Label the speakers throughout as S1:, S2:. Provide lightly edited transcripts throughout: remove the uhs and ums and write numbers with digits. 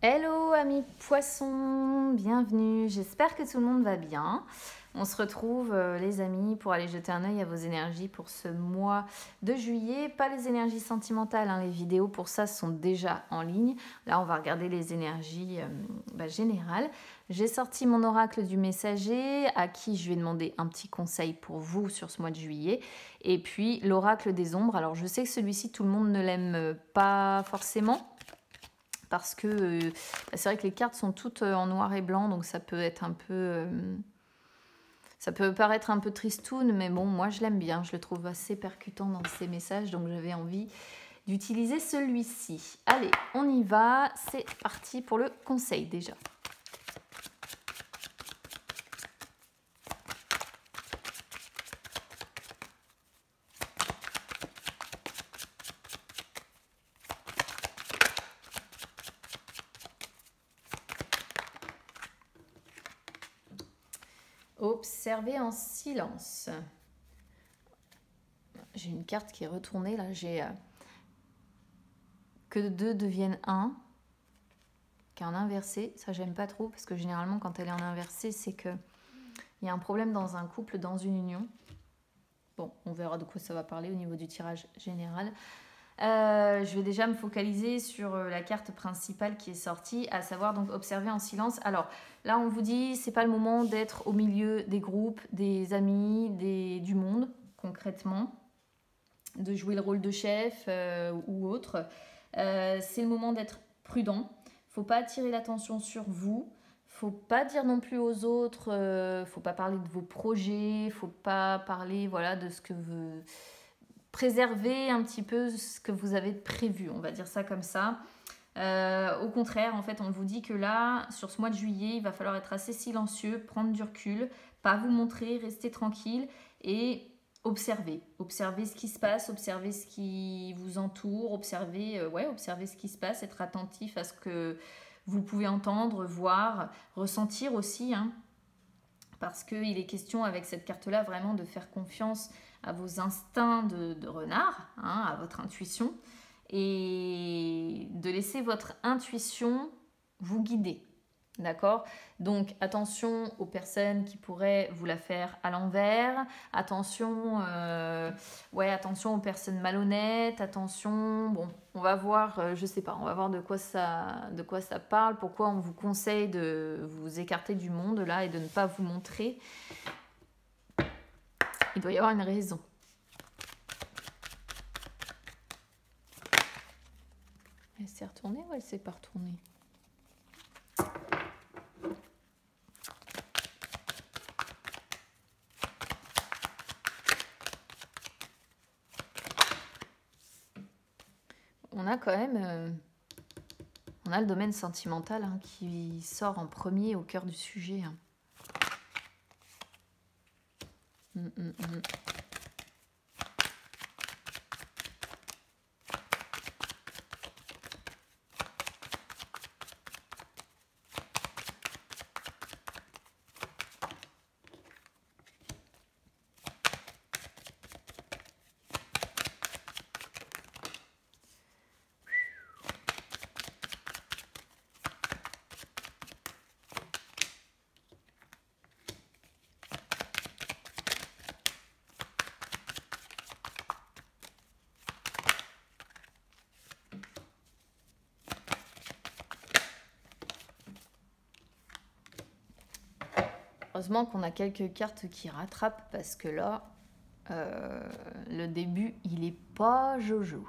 S1: Hello amis poissons, bienvenue, j'espère que tout le monde va bien. On se retrouve les amis pour aller jeter un œil à vos énergies pour ce mois de juillet. Pas les énergies sentimentales, hein, les vidéos pour ça sont déjà en ligne. Là on va regarder les énergies générales. J'ai sorti mon oracle du messager à qui je vais demander un petit conseil pour vous sur ce mois de juillet. Et puis l'oracle des ombres, alors je sais que celui-ci tout le monde ne l'aime pas forcément. Parce que c'est vrai que les cartes sont toutes en noir et blanc, donc ça peut être un peu... ça peut paraître un peu tristoun, mais bon, moi je l'aime bien, je le trouve assez percutant dans ses messages, donc j'avais envie d'utiliser celui-ci. Allez, on y va, c'est parti pour le conseil déjà. Observer en silence. J'ai une carte qui est retournée, là, j'ai que 2 deviennent 1, qui est en inversé. Ça, j'aime pas trop, parce que généralement, quand elle est en inversé, c'est qu'il y a un problème dans un couple, dans une union. Bon, on verra de quoi ça va parler au niveau du tirage général. Je vais déjà me focaliser sur la carte principale qui est sortie, à savoir donc observer en silence. Alors là, on vous dit, c'est pas le moment d'être au milieu des groupes, des amis, du monde, concrètement, de jouer le rôle de chef ou autre. C'est le moment d'être prudent. Faut pas attirer l'attention sur vous. Faut pas dire non plus aux autres. Faut pas parler de vos projets. Faut pas parler, voilà, de ce que vous préserver un petit peu ce que vous avez prévu, on va dire ça comme ça. Au contraire, en fait, on vous dit que là, sur ce mois de juillet, il va falloir être assez silencieux, prendre du recul, pas vous montrer, rester tranquille et observer. Observer ce qui se passe, observer ce qui vous entoure, observer ce qui se passe, être attentif à ce que vous pouvez entendre, voir, ressentir aussi, hein, parce qu'il est question avec cette carte-là vraiment de faire confiance à vos instincts de renard, hein, à votre intuition, et de laisser votre intuition vous guider. D'accord? Donc attention aux personnes qui pourraient vous la faire à l'envers, attention, attention aux personnes malhonnêtes, attention, bon, on va voir, je sais pas, on va voir de quoi ça parle, pourquoi on vous conseille de vous écarter du monde là et de ne pas vous montrer. Il doit y avoir une raison. Elle s'est retournée ou elle s'est pas retournée? On a quand même... on a le domaine sentimental, hein, qui sort en premier au cœur du sujet. Hein. Heureusement qu'on a quelques cartes qui rattrapent parce que là, le début, il est pas jojo.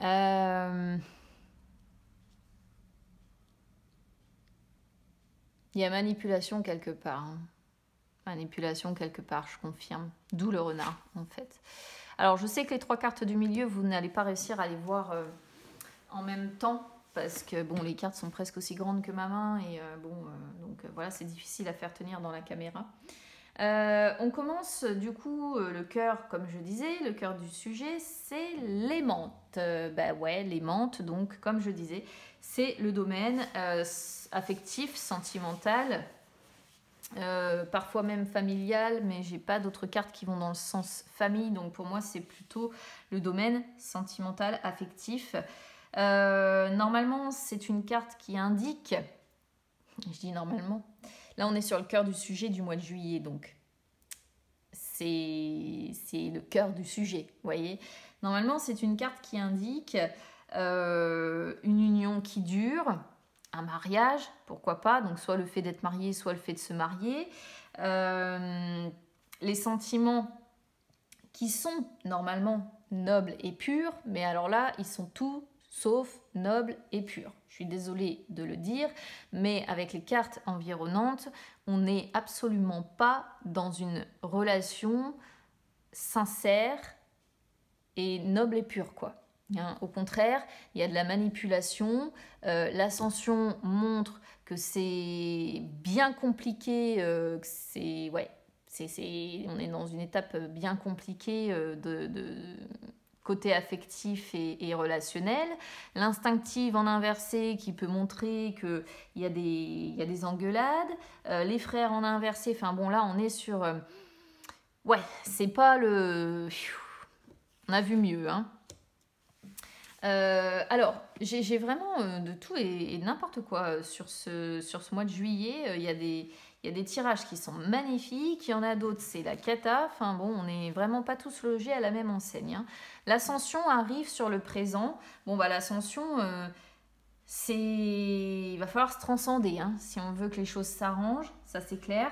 S1: Il y a manipulation quelque part. Hein. Manipulation quelque part, je confirme. D'où le renard, en fait. Alors, je sais que les 3 cartes du milieu, vous n'allez pas réussir à les voir en même temps. Parce que bon, les cartes sont presque aussi grandes que ma main et donc voilà, c'est difficile à faire tenir dans la caméra. On commence du coup, le cœur, comme je disais, le cœur du sujet, c'est l'aimante. L'aimante, donc comme je disais, c'est le domaine affectif, sentimental, parfois même familial, mais j'ai pas d'autres cartes qui vont dans le sens famille, donc pour moi c'est plutôt le domaine sentimental, affectif. Normalement, c'est une carte qui indique, je dis normalement, là on est sur le cœur du sujet du mois de juillet, donc c'est le cœur du sujet, vous voyez. Normalement, c'est une carte qui indique une union qui dure, un mariage, pourquoi pas, donc soit le fait d'être marié, soit le fait de se marier. Les sentiments qui sont normalement nobles et purs, mais alors là, ils sont tout sauf nobles et purs. Je suis désolée de le dire, mais avec les cartes environnantes, on n'est absolument pas dans une relation sincère et noble et pure, quoi. Hein, au contraire, il y a de la manipulation. L'ascension montre que c'est bien compliqué, que c'est... Ouais, on est dans une étape bien compliquée de côté affectif et relationnel. L'instinctive en inversé qui peut montrer qu'il y a des engueulades. Les frères en inversé, enfin bon là on est sur... ouais, c'est pas le... On a vu mieux, hein. Alors, j'ai vraiment de tout et n'importe quoi sur ce mois de juillet. Il y a des tirages qui sont magnifiques, il y en a d'autres, c'est la cata. Enfin bon, on n'est vraiment pas tous logés à la même enseigne, hein. L'ascension arrive sur le présent. Bon, bah l'ascension, il va falloir se transcender, hein, si on veut que les choses s'arrangent, ça c'est clair.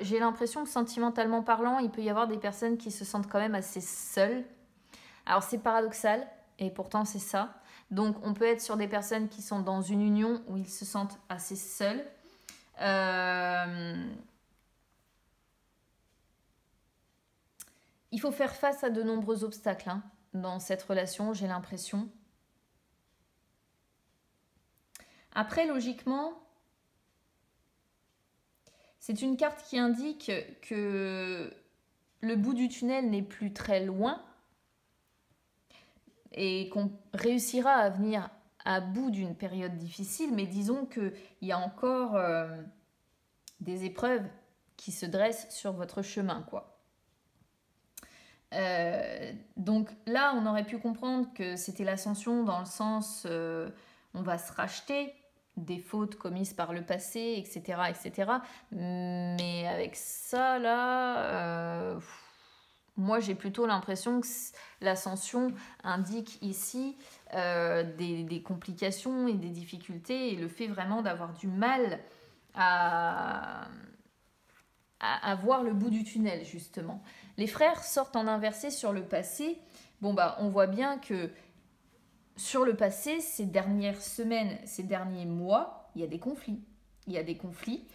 S1: J'ai l'impression que sentimentalement parlant, il peut y avoir des personnes qui se sentent quand même assez seules. Alors c'est paradoxal, et pourtant c'est ça. Donc on peut être sur des personnes qui sont dans une union où ils se sentent assez seuls. Il faut faire face à de nombreux obstacles, hein, dans cette relation, j'ai l'impression. Après, logiquement, c'est une carte qui indique que le bout du tunnel n'est plus très loin et qu'on réussira à venir à bout d'une période difficile, mais disons qu'il y a encore des épreuves qui se dressent sur votre chemin, quoi. Donc là, on aurait pu comprendre que c'était l'ascension dans le sens on va se racheter des fautes commises par le passé, etc., etc. Mais avec ça, là, moi, j'ai plutôt l'impression que l'ascension indique ici des complications et des difficultés et le fait vraiment d'avoir du mal à voir le bout du tunnel, justement. Les frères sortent en inversé sur le passé. Bon, bah, on voit bien que sur le passé, ces dernières semaines, ces derniers mois, il y a des conflits. Il y a des conflits.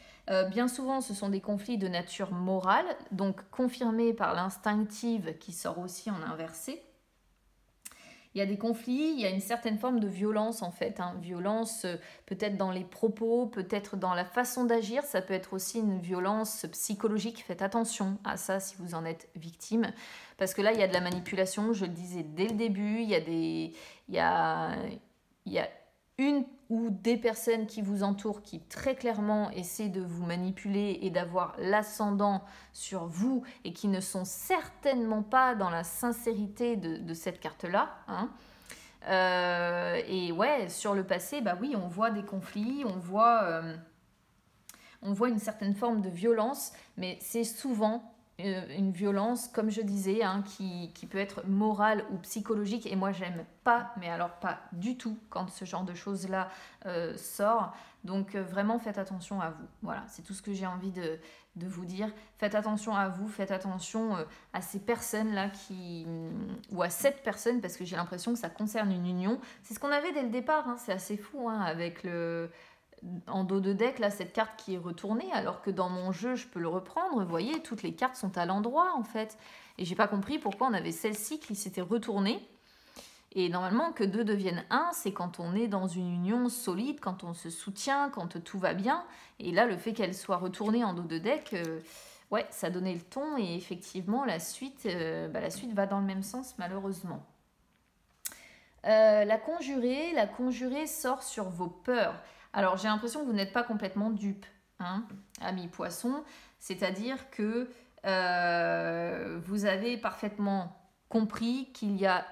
S1: Bien souvent, ce sont des conflits de nature morale, donc confirmés par l'instinctive qui sort aussi en inversé. Il y a des conflits, il y a une certaine forme de violence en fait, hein. Violence peut-être dans les propos, peut-être dans la façon d'agir, ça peut être aussi une violence psychologique. Faites attention à ça si vous en êtes victime, parce que là il y a de la manipulation, je le disais dès le début, il y a une ou des personnes qui vous entourent qui très clairement essaient de vous manipuler et d'avoir l'ascendant sur vous et qui ne sont certainement pas dans la sincérité de cette carte-là, hein. Et ouais, sur le passé, bah oui, on voit des conflits, on voit une certaine forme de violence, mais c'est souvent une violence, comme je disais, hein, qui peut être morale ou psychologique. Et moi, j'aime pas, mais alors pas du tout, quand ce genre de choses-là sort. Donc, vraiment, faites attention à vous. Voilà, c'est tout ce que j'ai envie de vous dire. Faites attention à vous, faites attention à ces personnes-là ou à cette personne, parce que j'ai l'impression que ça concerne une union. C'est ce qu'on avait dès le départ, hein, c'est assez fou, hein, avec en dos de deck, là, cette carte qui est retournée, alors que dans mon jeu, je peux le reprendre. Vous voyez, toutes les cartes sont à l'endroit, en fait. Et j'ai pas compris pourquoi on avait celle-ci qui s'était retournée. Et normalement, que deux deviennent un, c'est quand on est dans une union solide, quand on se soutient, quand tout va bien. Et là, le fait qu'elle soit retournée en dos de deck, ouais, ça donnait le ton. Et effectivement, la suite va dans le même sens, malheureusement. La conjurée sort sur vos peurs. Alors, j'ai l'impression que vous n'êtes pas complètement dupe, hein, amis poissons. C'est-à-dire que vous avez parfaitement compris qu'il y a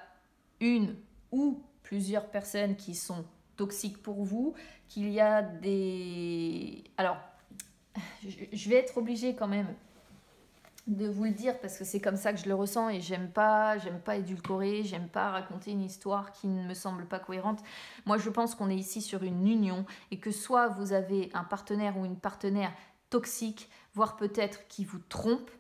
S1: une ou plusieurs personnes qui sont toxiques pour vous, qu'il y a des... Alors, je vais être obligée quand même de vous le dire parce que c'est comme ça que je le ressens et j'aime pas édulcorer, j'aime pas raconter une histoire qui ne me semble pas cohérente. Moi, je pense qu'on est ici sur une union et que soit vous avez un partenaire ou une partenaire toxique, voire peut-être qui vous trompe.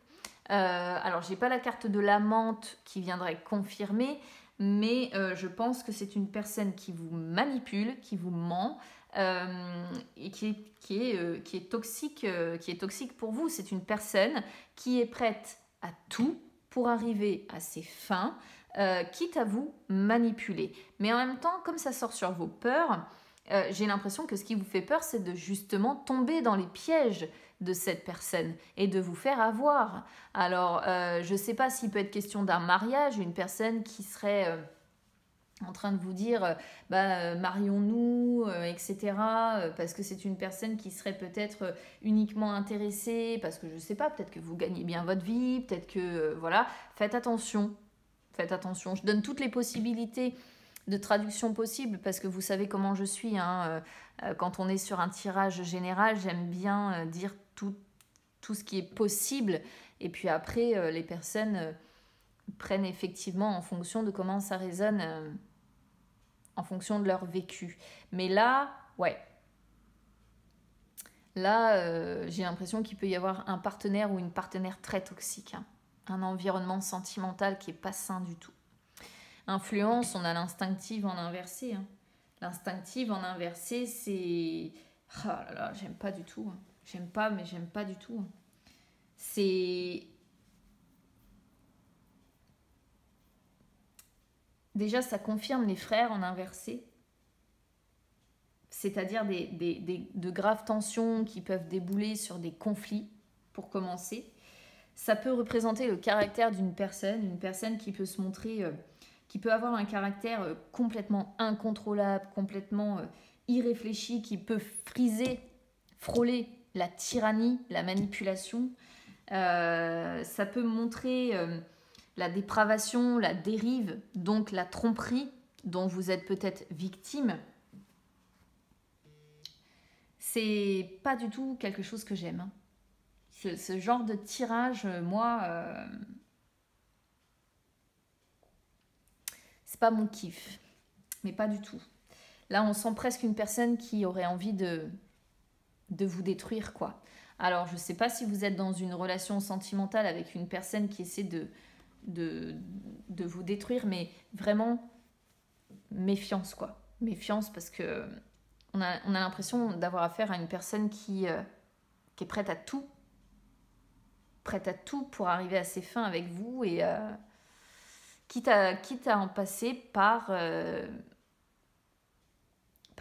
S1: Alors, j'ai pas la carte de l'amante qui viendrait confirmer, mais je pense que c'est une personne qui vous manipule, qui vous ment, et qui est toxique pour vous. C'est une personne qui est prête à tout pour arriver à ses fins, quitte à vous manipuler. Mais en même temps, comme ça sort sur vos peurs, j'ai l'impression que ce qui vous fait peur, c'est de justement tomber dans les pièges de cette personne et de vous faire avoir. Alors, je ne sais pas s'il peut être question d'un mariage, une personne qui serait... en train de vous dire marions-nous, etc. Parce que c'est une personne qui serait peut-être uniquement intéressée, parce que je ne sais pas, peut-être que vous gagnez bien votre vie, peut-être que voilà, faites attention. Faites attention. Je donne toutes les possibilités de traduction possibles parce que vous savez comment je suis. Quand on est sur un tirage général, j'aime bien dire tout ce qui est possible. Et puis après, les personnes prennent effectivement en fonction de comment ça résonne, en fonction de leur vécu. Mais là, ouais. Là, j'ai l'impression qu'il peut y avoir un partenaire ou une partenaire très toxique. Un environnement sentimental qui n'est pas sain du tout. Influence, on a l'instinctive en inversé. L'instinctive en inversé, c'est... Oh là là, j'aime pas du tout. J'aime pas, mais j'aime pas du tout. C'est... Déjà, ça confirme les frères en inversé. C'est-à-dire de graves tensions qui peuvent débouler sur des conflits, pour commencer. Ça peut représenter le caractère d'une personne, une personne qui peut se montrer, qui peut avoir un caractère complètement incontrôlable, complètement irréfléchi, qui peut frôler la tyrannie, la manipulation. Ça peut montrer la dépravation, la dérive, donc la tromperie dont vous êtes peut-être victime. C'est pas du tout quelque chose que j'aime. Ce genre de tirage, moi, c'est pas mon kiff. Mais pas du tout. Là, on sent presque une personne qui aurait envie de vous détruire, quoi. Alors, je sais pas si vous êtes dans une relation sentimentale avec une personne qui essaie de vous détruire, mais vraiment, méfiance, quoi. Méfiance parce que on a l'impression d'avoir affaire à une personne qui est prête à tout pour arriver à ses fins avec vous et quitte à en passer par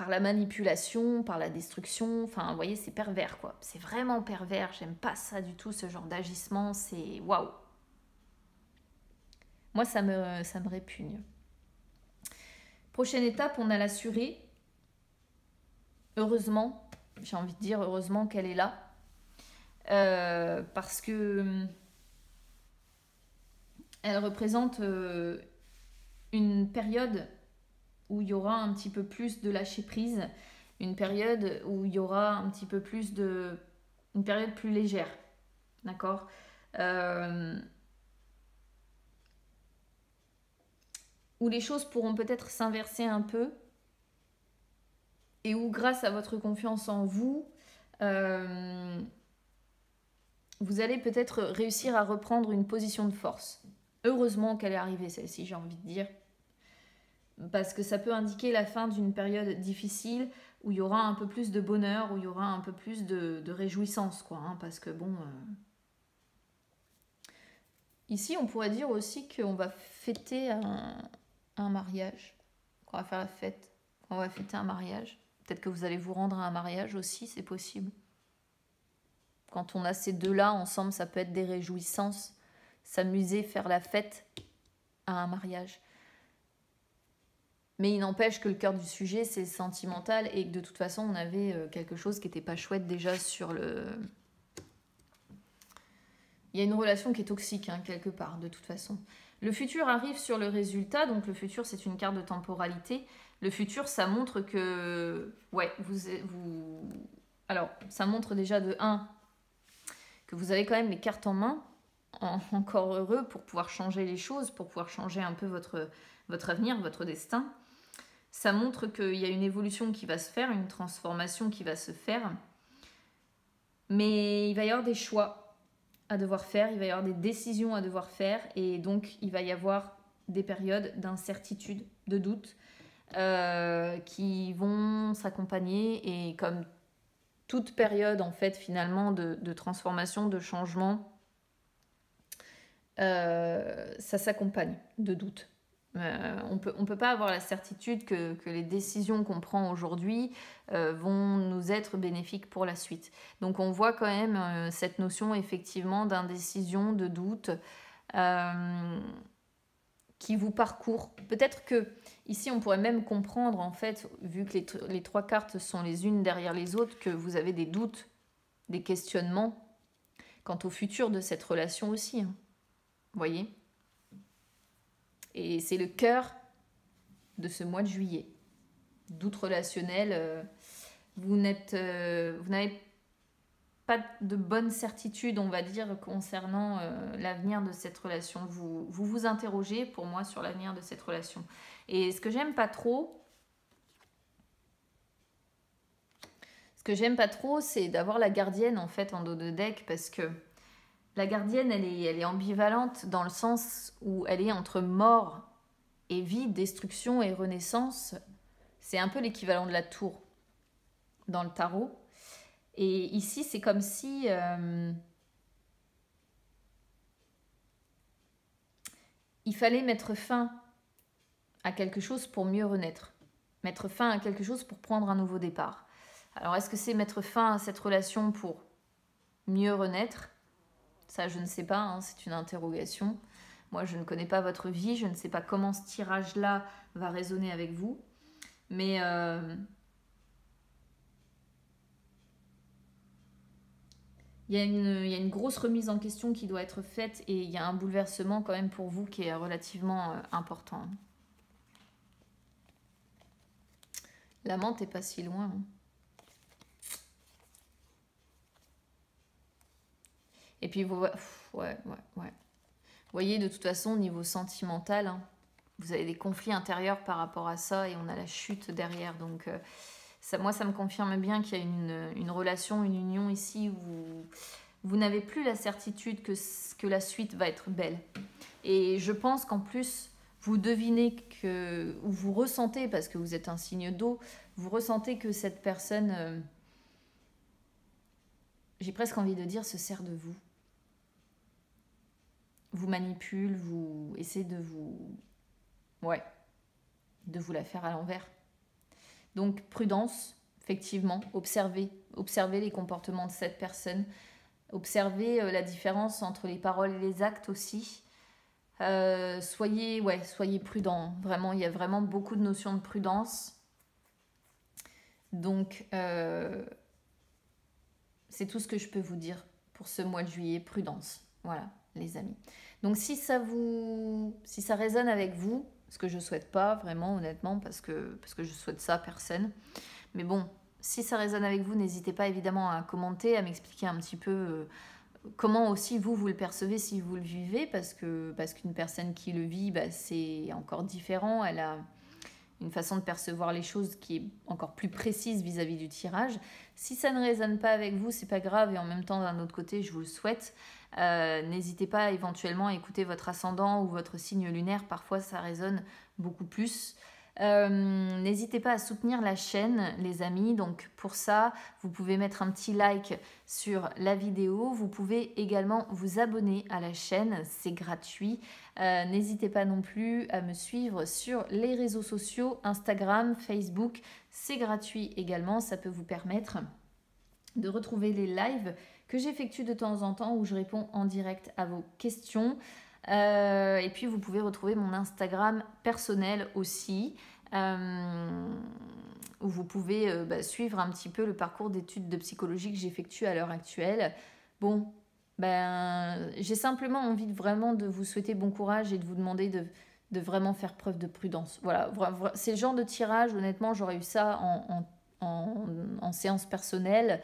S1: la manipulation, par la destruction. Enfin, vous voyez, c'est pervers, quoi. C'est vraiment pervers. J'aime pas ça du tout, ce genre d'agissement. C'est waouh. Moi, ça me répugne. Prochaine étape, on a l'assurée. Heureusement, j'ai envie de dire heureusement qu'elle est là. Parce que elle représente une période où il y aura un petit peu plus de lâcher prise, une période où il y aura un petit peu plus une période plus légère, d'accord, où les choses pourront peut-être s'inverser un peu et où grâce à votre confiance en vous, vous allez peut-être réussir à reprendre une position de force. Heureusement qu'elle est arrivée, celle-ci, j'ai envie de dire. Parce que ça peut indiquer la fin d'une période difficile où il y aura un peu plus de bonheur, où il y aura un peu plus de réjouissance, quoi. Parce que bon... Ici, on pourrait dire aussi qu'on va fêter un mariage. Qu'on va faire la fête. On va fêter un mariage. Peut-être que vous allez vous rendre à un mariage aussi, c'est possible. Quand on a ces deux-là ensemble, ça peut être des réjouissances. S'amuser, faire la fête à un mariage. Mais il n'empêche que le cœur du sujet, c'est sentimental et que de toute façon, on avait quelque chose qui n'était pas chouette déjà sur le... Il y a une relation qui est toxique, quelque part, de toute façon. Le futur arrive sur le résultat, donc le futur c'est une carte de temporalité. Le futur, ça montre que, ouais, alors, ça montre déjà de 1 que vous avez quand même les cartes en main, encore heureux pour pouvoir changer les choses, pour pouvoir changer un peu votre avenir, votre destin. Ça montre qu'il y a une évolution qui va se faire, une transformation qui va se faire. Mais il va y avoir des choix à devoir faire, il va y avoir des décisions à devoir faire, et donc il va y avoir des périodes d'incertitude, de doute, qui vont s'accompagner, et comme toute période en fait finalement de transformation, de changement, ça s'accompagne de doutes. On peut pas avoir la certitude que les décisions qu'on prend aujourd'hui vont nous être bénéfiques pour la suite. Donc on voit quand même cette notion effectivement d'indécision, de doute qui vous parcourt. Peut-être que ici on pourrait même comprendre en fait, vu que les 3 cartes sont les unes derrière les autres, que vous avez des doutes, des questionnements quant au futur de cette relation aussi. Hein. Vous voyez ? Et c'est le cœur de ce mois de juillet. Doute relationnel, vous n'avez pas de bonne certitude, on va dire, concernant l'avenir de cette relation. Vous interrogez, pour moi, sur l'avenir de cette relation. Et ce que j'aime pas trop, c'est d'avoir la gardienne, en fait, en dos de deck, parce que la gardienne, elle est ambivalente dans le sens où elle est entre mort et vie, destruction et renaissance. C'est un peu l'équivalent de la tour dans le tarot. Et ici, c'est comme si il fallait mettre fin à quelque chose pour mieux renaître. Mettre fin à quelque chose pour prendre un nouveau départ. Alors, est-ce que c'est mettre fin à cette relation pour mieux renaître ? Ça, je ne sais pas, hein, c'est une interrogation. Moi, je ne connais pas votre vie, je ne sais pas comment ce tirage-là va résonner avec vous. Mais il y a une grosse remise en question qui doit être faite, et il y a un bouleversement quand même pour vous qui est relativement important. La menthe n'est pas si loin. Hein. Et puis, vous voyez, de toute façon, au niveau sentimental, hein, vous avez des conflits intérieurs par rapport à ça, et on a la chute derrière. Donc, moi, ça me confirme bien qu'il y a une relation, une union ici où vous n'avez plus la certitude que la suite va être belle. Et je pense qu'en plus, vous devinez ou vous ressentez, parce que vous êtes un signe d'eau, vous ressentez que cette personne, j'ai presque envie de dire, se sert de vous. Vous manipule, vous essaie de vous la faire à l'envers. Donc prudence, effectivement, observez les comportements de cette personne, observez la différence entre les paroles et les actes aussi. Soyez prudents. Vraiment, il y a vraiment beaucoup de notions de prudence. Donc, c'est tout ce que je peux vous dire pour ce mois de juillet. Prudence. Voilà, les amis. Donc, si ça résonne avec vous, ce que je souhaite pas, vraiment, honnêtement, parce que je souhaite ça à personne. Mais bon, si ça résonne avec vous, n'hésitez pas évidemment à commenter, à m'expliquer un petit peu comment aussi vous le percevez si vous le vivez, parce qu'une personne qui le vit, c'est encore différent. Elle a une façon de percevoir les choses qui est encore plus précise vis-à-vis du tirage. Si ça ne résonne pas avec vous, c'est pas grave, et en même temps, d'un autre côté, je vous le souhaite. N'hésitez pas éventuellement à écouter votre ascendant ou votre signe lunaire, parfois ça résonne beaucoup plus. N'hésitez pas à soutenir la chaîne, les amis. Donc pour ça, vous pouvez mettre un petit like sur la vidéo. Vous pouvez également vous abonner à la chaîne, c'est gratuit. N'hésitez pas non plus à me suivre sur les réseaux sociaux, Instagram, Facebook, c'est gratuit également. Ça peut vous permettre de retrouver les lives que j'effectue de temps en temps où je réponds en direct à vos questions. Et puis vous pouvez retrouver mon Instagram personnel aussi, où vous pouvez suivre un petit peu le parcours d'études de psychologie que j'effectue à l'heure actuelle. Bon, j'ai simplement envie vraiment de vous souhaiter bon courage et de vous demander de vraiment faire preuve de prudence. Voilà, c'est le genre de tirage, honnêtement, j'aurais eu ça en séance personnelle.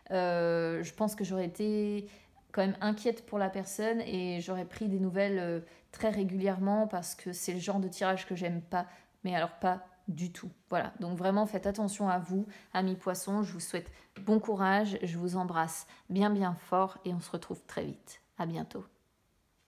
S1: Je pense que j'aurais été quand même inquiète pour la personne et j'aurais pris des nouvelles très régulièrement parce que c'est le genre de tirage que j'aime pas, mais alors pas du tout. Voilà, donc vraiment faites attention à vous, amis poissons, je vous souhaite bon courage, je vous embrasse bien bien fort et on se retrouve très vite. À bientôt.